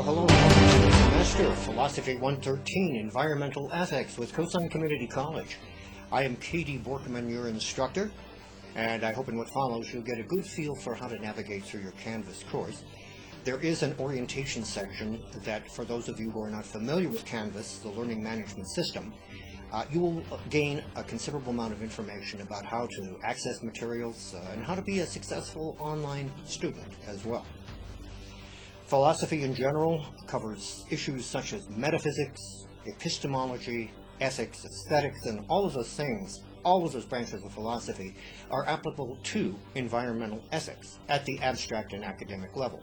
Hello, and welcome to the semester of Philosophy 113, Environmental Ethics with Coastline Community College. I am Katie Borcoman, your instructor, and I hope in what follows you'll get a good feel for how to navigate through your Canvas course. There is an orientation section that, for those of you who are not familiar with Canvas, the learning management system, you will gain a considerable amount of information about how to access materials and how to be a successful online student as well. Philosophy in general covers issues such as metaphysics, epistemology, ethics, aesthetics, and all of those things, all of those branches of philosophy are applicable to environmental ethics at the abstract and academic level.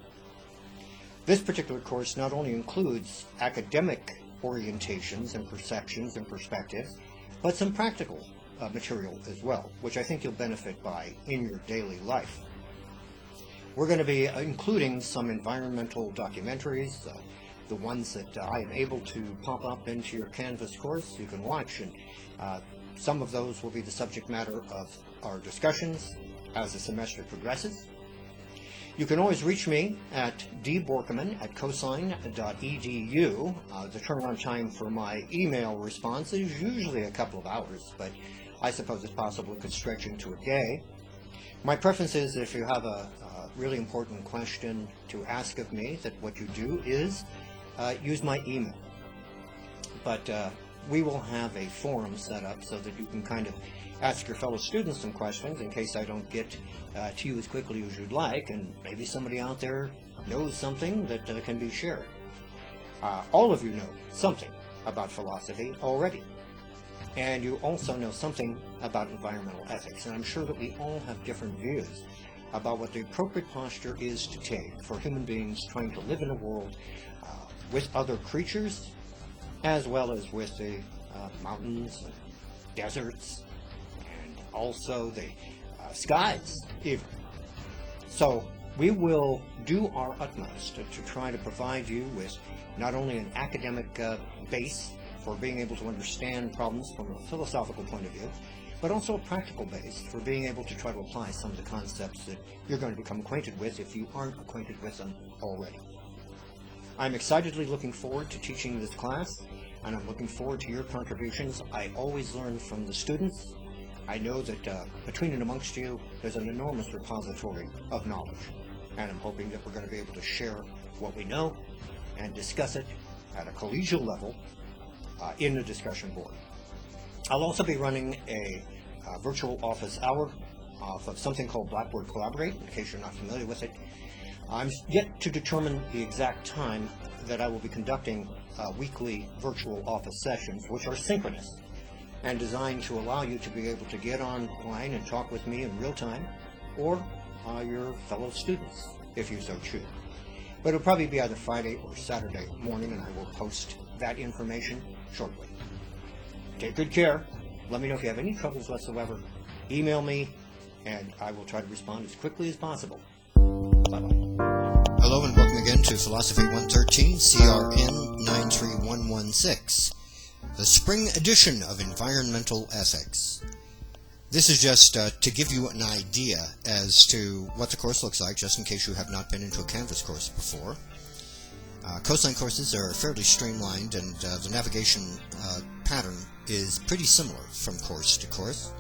This particular course not only includes academic orientations and perceptions and perspectives, but some practical material as well, which I think you'll benefit by in your daily life. We're going to be including some environmental documentaries, the ones that I am able to pop up into your Canvas course you can watch, and some of those will be the subject matter of our discussions as the semester progresses. You can always reach me at dborcoman@coastline.edu. The turnaround time for my email response is usually a couple of hours, but I suppose it's possible it could stretch into a day. My preference is if you have a really important question to ask of me, that what you do is use my email. But we will have a forum set up so that you can kind of ask your fellow students some questions in case I don't get to you as quickly as you'd like, and maybe somebody out there knows something that can be shared. All of you know something about philosophy already, and you also know something about environmental ethics, and I'm sure that we all have different views about what the appropriate posture is to take for human beings trying to live in a world with other creatures, as well as with the mountains and deserts, and also the skies even. So we will do our utmost to try to provide you with not only an academic base for being able to understand problems from a philosophical point of view, but also a practical base for being able to try to apply some of the concepts that you're going to become acquainted with if you aren't acquainted with them already. I'm excitedly looking forward to teaching this class, and I'm looking forward to your contributions. I always learn from the students. I know that between and amongst you, there's an enormous repository of knowledge, and I'm hoping that we're going to be able to share what we know and discuss it at a collegial level in the discussion board. I'll also be running a virtual office hour off of something called Blackboard Collaborate, in case you're not familiar with it. I'm yet to determine the exact time that I will be conducting weekly virtual office sessions, which are synchronous and designed to allow you to be able to get online and talk with me in real time, or your fellow students, if you so choose. But it'll probably be either Friday or Saturday morning, and I will post that information shortly. Take good care. Let me know if you have any troubles whatsoever. Email me, and I will try to respond as quickly as possible. Bye-bye. Hello, and welcome again to Philosophy 113, CRN 93116, the spring edition of Environmental Ethics. This is just to give you an idea as to what the course looks like, just in case you have not been into a Canvas course before. Coastline courses are fairly streamlined, and the navigation pattern is pretty similar from course to course.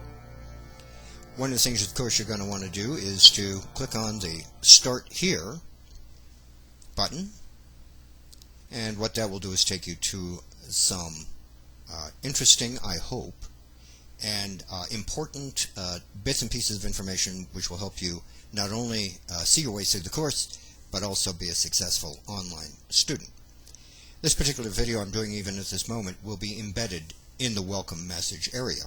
One of the things, of course, you're going to want to do is to click on the Start Here button, and what that will do is take you to some interesting, I hope, and important bits and pieces of information which will help you not only see your way through the course, but also be a successful online student. This particular video I'm doing even at this moment will be embedded in the welcome message area.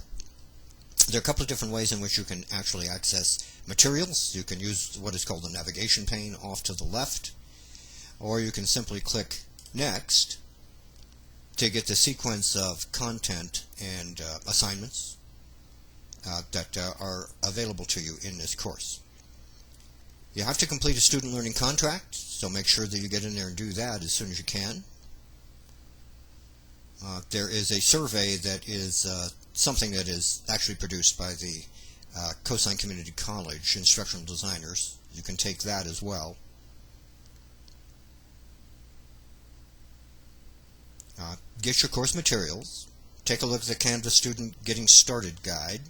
There are a couple of different ways in which you can actually access materials. You can use what is called the navigation pane off to the left, or you can simply click Next to get the sequence of content and assignments that are available to you in this course. You have to complete a student learning contract, so make sure that you get in there and do that as soon as you can. There is a survey that is something that is actually produced by the Coastline Community College instructional designers. You can take that as well. Get your course materials. Take a look at the Canvas Student Getting Started Guide.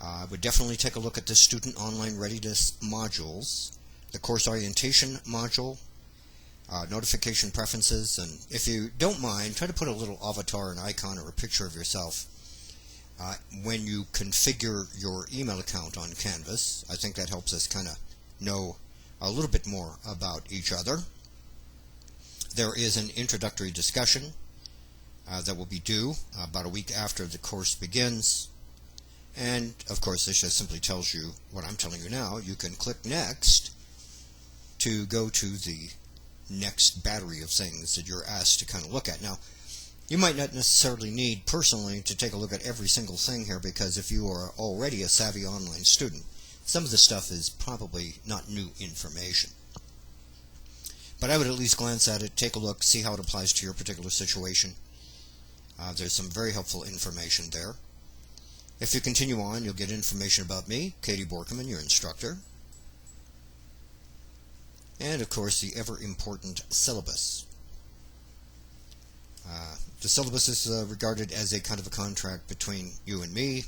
I would definitely take a look at the Student Online Readiness modules, the Course Orientation module, Notification Preferences, and if you don't mind, try to put a little avatar, an icon, or a picture of yourself when you configure your email account on Canvas. I think that helps us kind of know a little bit more about each other. There is an introductory discussion that will be due about a week after the course begins. And, of course, this just simply tells you what I'm telling you now. You can click Next to go to the next battery of things that you're asked to kind of look at. Now, you might not necessarily need, personally, to take a look at every single thing here, because if you are already a savvy online student, some of the stuff is probably not new information. But I would at least glance at it, take a look, see how it applies to your particular situation. There's some very helpful information there. If you continue on, you'll get information about me, Katie Borcoman, your instructor. And, of course, the ever-important syllabus. The syllabus is regarded as a kind of a contract between you and me.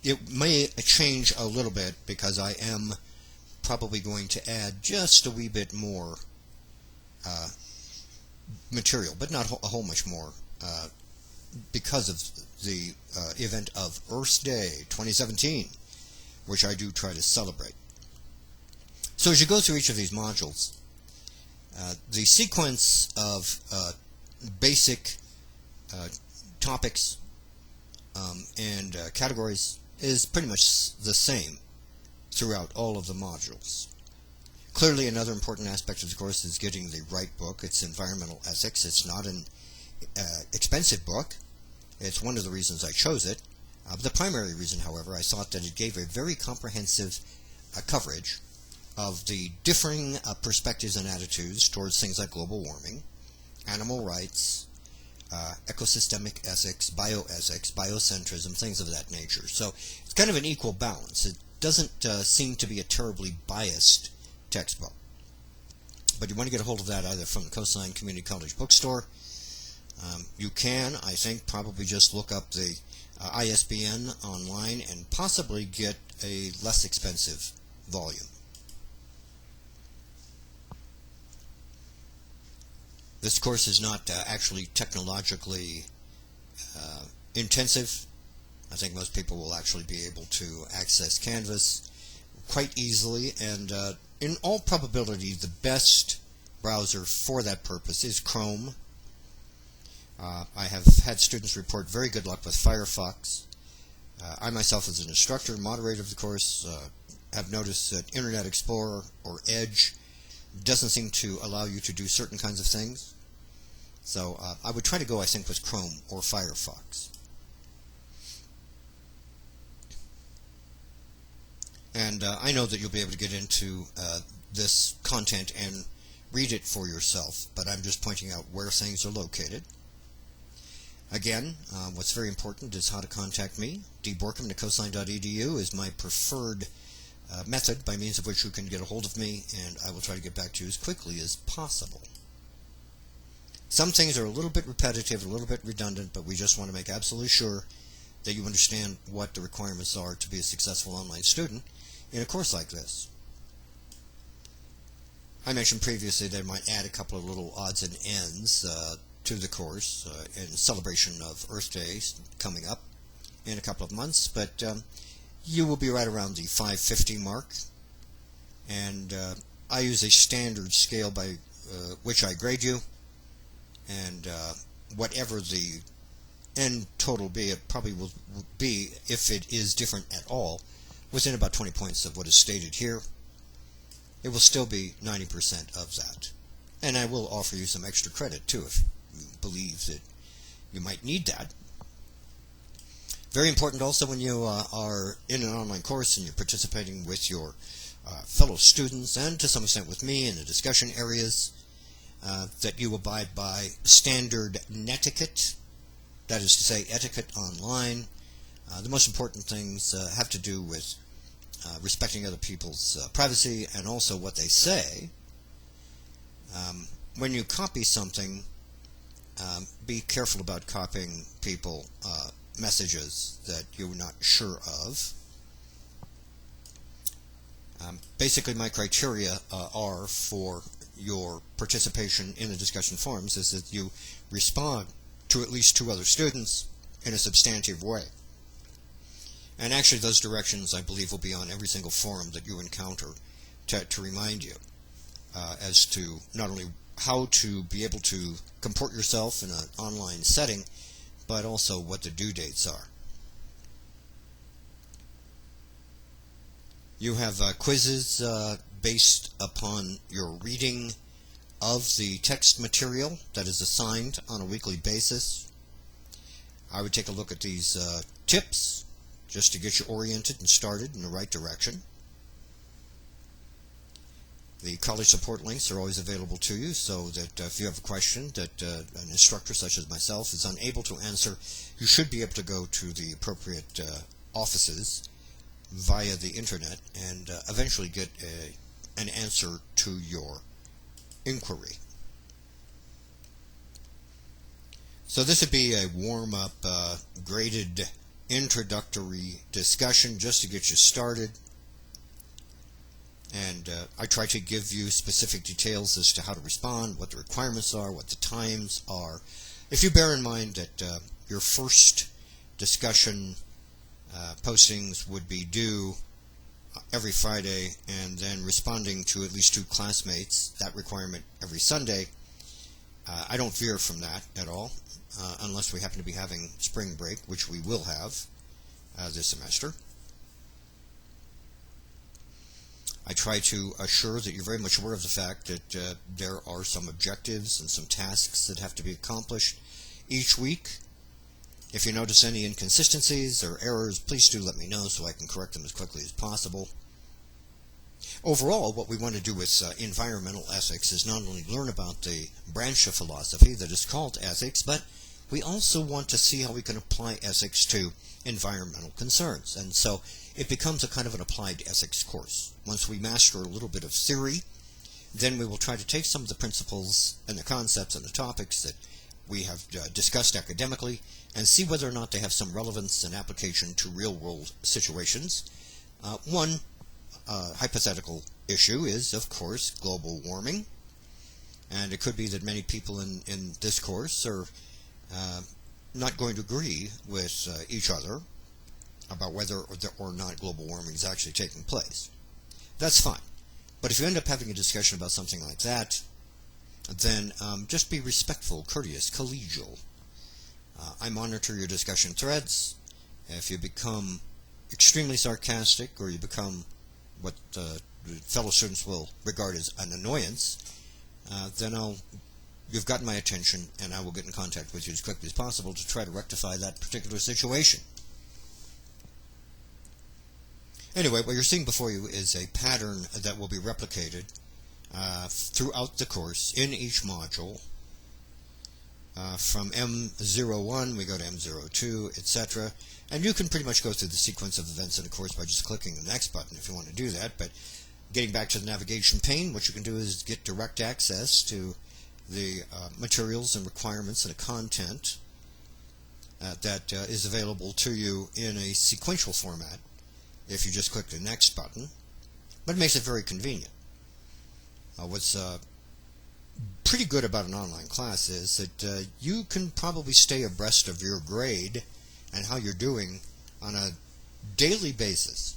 It may change a little bit because I am probably going to add just a wee bit more material, but not a whole much more, because of the event of Earth Day 2017, which I do try to celebrate. So as you go through each of these modules, the sequence of basic topics and categories is pretty much the same throughout all of the modules. Clearly, another important aspect of the course is getting the right book. It's environmental ethics. It's not an expensive book. It's one of the reasons I chose it. The primary reason, however, I thought that it gave a very comprehensive coverage of the differing perspectives and attitudes towards things like global warming, animal rights, ecosystemic ethics, bioethics, biocentrism, things of that nature. So it's kind of an equal balance. It doesn't seem to be a terribly biased textbook. But you want to get a hold of that either from the Coastline Community College bookstore. You can, I think, probably just look up the ISBN online and possibly get a less expensive volume. This course is not actually technologically intensive. I think most people will actually be able to access Canvas quite easily, and in all probability the best browser for that purpose is Chrome. I have had students report very good luck with Firefox. I myself, as an instructor, moderator of the course, have noticed that Internet Explorer or Edge doesn't seem to allow you to do certain kinds of things. So I would try to go, I think, with Chrome or Firefox. And I know that you'll be able to get into this content and read it for yourself, but I'm just pointing out where things are located. Again, what's very important is how to contact me. dborkham at coastline.edu is my preferred method by means of which you can get a hold of me, and I will try to get back to you as quickly as possible. Some things are a little bit repetitive, a little bit redundant, but we just want to make absolutely sure that you understand what the requirements are to be a successful online student in a course like this. I mentioned previously that I might add a couple of little odds and ends to the course in celebration of Earth Day coming up in a couple of months, but you will be right around the 550 mark, and I use a standard scale by which I grade you, and whatever the end total be, it probably will be, if it is different at all, within about 20 points of what is stated here. It will still be 90% of that, and I will offer you some extra credit too if you believe that you might need that. Very important also when you are in an online course and you're participating with your fellow students, and to some extent with me in the discussion areas, that you abide by standard netiquette, that is to say etiquette online. The most important things have to do with respecting other people's privacy and also what they say. When you copy something, be careful about copying people messages that you're not sure of. Basically, my criteria are for your participation in the discussion forums is that you respond to at least 2 other students in a substantive way. And actually, those directions, I believe, will be on every single forum that you encounter to remind you as to not only how to be able to comport yourself in an online setting, but also what the due dates are. You have quizzes based upon your reading of the text material that is assigned on a weekly basis. I would take a look at these tips just to get you oriented and started in the right direction. The college support links are always available to you, so that if you have a question that an instructor such as myself is unable to answer, you should be able to go to the appropriate offices via the internet and eventually get an answer to your inquiry. So this would be a warm-up graded introductory discussion just to get you started. And I try to give you specific details as to how to respond, what the requirements are, what the times are. If you bear in mind that your first discussion postings would be due every Friday, and then responding to at least 2 classmates, that requirement every Sunday, I don't veer from that at all, unless we happen to be having spring break, which we will have this semester. I try to assure that you're very much aware of the fact that there are some objectives and some tasks that have to be accomplished each week. If you notice any inconsistencies or errors, please do let me know so I can correct them as quickly as possible. Overall, what we want to do with environmental ethics is not only learn about the branch of philosophy that is called ethics, but we also want to see how we can apply ethics to environmental concerns. And so it becomes a kind of an applied ethics course. Once we master a little bit of theory, then we will try to take some of the principles and the concepts and the topics that we have discussed academically and see whether or not they have some relevance and application to real-world situations. One hypothetical issue is, of course, global warming. And it could be that many people in this course are not going to agree with each other about whether or not global warming is actually taking place. That's fine. But if you end up having a discussion about something like that, then just be respectful, courteous, collegial. I monitor your discussion threads. If you become extremely sarcastic or you become what fellow students will regard as an annoyance, then you've gotten my attention, and I will get in contact with you as quickly as possible to try to rectify that particular situation. Anyway, what you're seeing before you is a pattern that will be replicated throughout the course in each module. From M01, we go to M02, etc. And you can pretty much go through the sequence of events in the course by just clicking the next button if you want to do that. But getting back to the navigation pane, what you can do is get direct access to the materials and requirements and the content that is available to you in a sequential format if you just click the next button. But it makes it very convenient. What's pretty good about an online class is that you can probably stay abreast of your grade and how you're doing on a daily basis.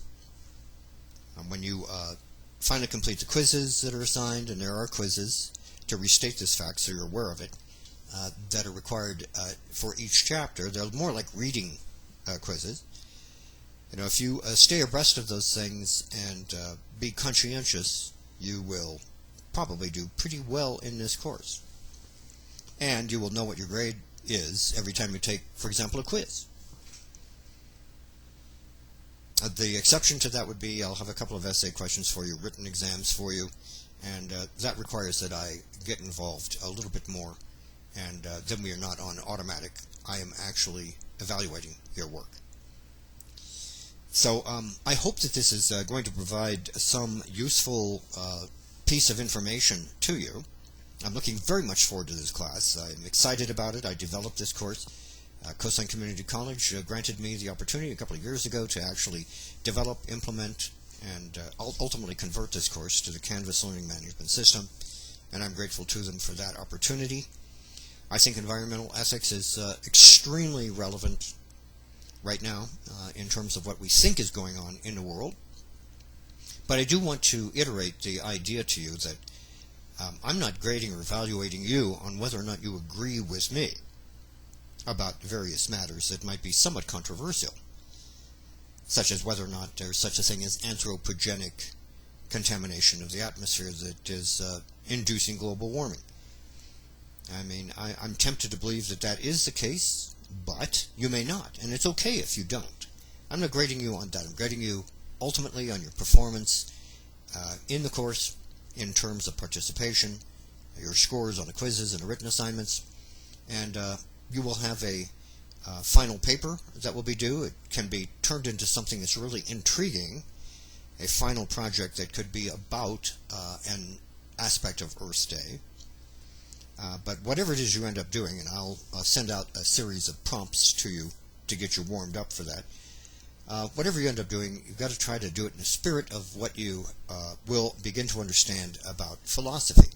When you finally complete the quizzes that are assigned, and there are quizzes, to restate this fact so you're aware of it, that are required for each chapter. They're more like reading quizzes. You know, if you stay abreast of those things and be conscientious, you will probably do pretty well in this course. And you will know what your grade is every time you take, for example, a quiz. The exception to that would be I'll have a couple of essay questions for you, written exams for you, and that requires that I get involved a little bit more, and then we are not on automatic. I am actually evaluating your work. So I hope that this is going to provide some useful piece of information to you. I'm looking very much forward to this class. I'm excited about it. I developed this course. Coastline Community College granted me the opportunity a couple of years ago to actually develop, implement, and ultimately convert this course to the Canvas Learning Management System, and I'm grateful to them for that opportunity. I think environmental ethics is extremely relevant right now in terms of what we think is going on in the world, but I do want to iterate the idea to you that I'm not grading or evaluating you on whether or not you agree with me about various matters that might be somewhat controversial, such as whether or not there's such a thing as anthropogenic contamination of the atmosphere that is inducing global warming. I mean, I'm tempted to believe that that is the case, but you may not, and it's okay if you don't. I'm not grading you on that. I'm grading you ultimately on your performance in the course in terms of participation, your scores on the quizzes and the written assignments, and you will have a final paper that will be due. It can be turned into something that's really intriguing, a final project that could be about an aspect of Earth Day. But whatever it is you end up doing, and I'll send out a series of prompts to you to get you warmed up for that. Whatever you end up doing, you've got to try to do it in the spirit of what you will begin to understand about philosophy.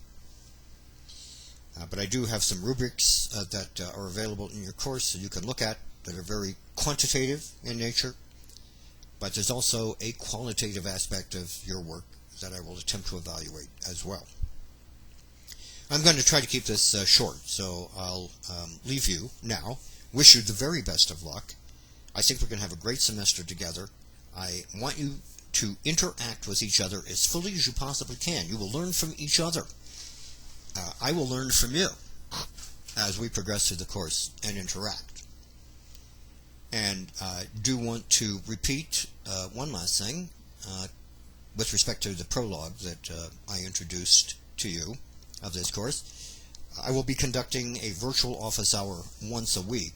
But I do have some rubrics that are available in your course so you can look at that are very quantitative in nature, but there's also a qualitative aspect of your work that I will attempt to evaluate as well. I'm going to try to keep this short, so I'll leave you now. Wish you the very best of luck. I think we're going to have a great semester together. I want you to interact with each other as fully as you possibly can. You will learn from each other. I will learn from you as we progress through the course and interact. And I do want to repeat one last thing with respect to the prologue that I introduced to you of this course. I will be conducting a virtual office hour once a week.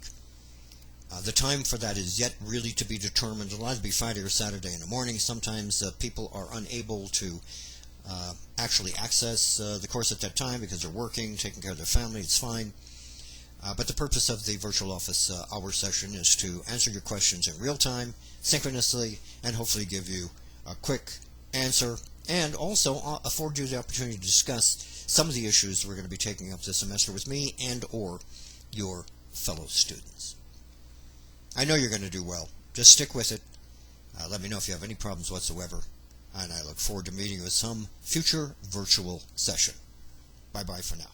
The time for that is yet really to be determined. It'll either be Friday or Saturday in the morning. Sometimes people are unable to actually access the course at that time because they're working, taking care of their family. It's fine. But the purpose of the virtual office hour session is to answer your questions in real time, synchronously, and hopefully give you a quick answer, and also afford you the opportunity to discuss some of the issues we're going to be taking up this semester with me and or your fellow students. I know you're going to do well. Just stick with it. Let me know if you have any problems whatsoever, and I look forward to meeting you at some future virtual session. Bye-bye for now.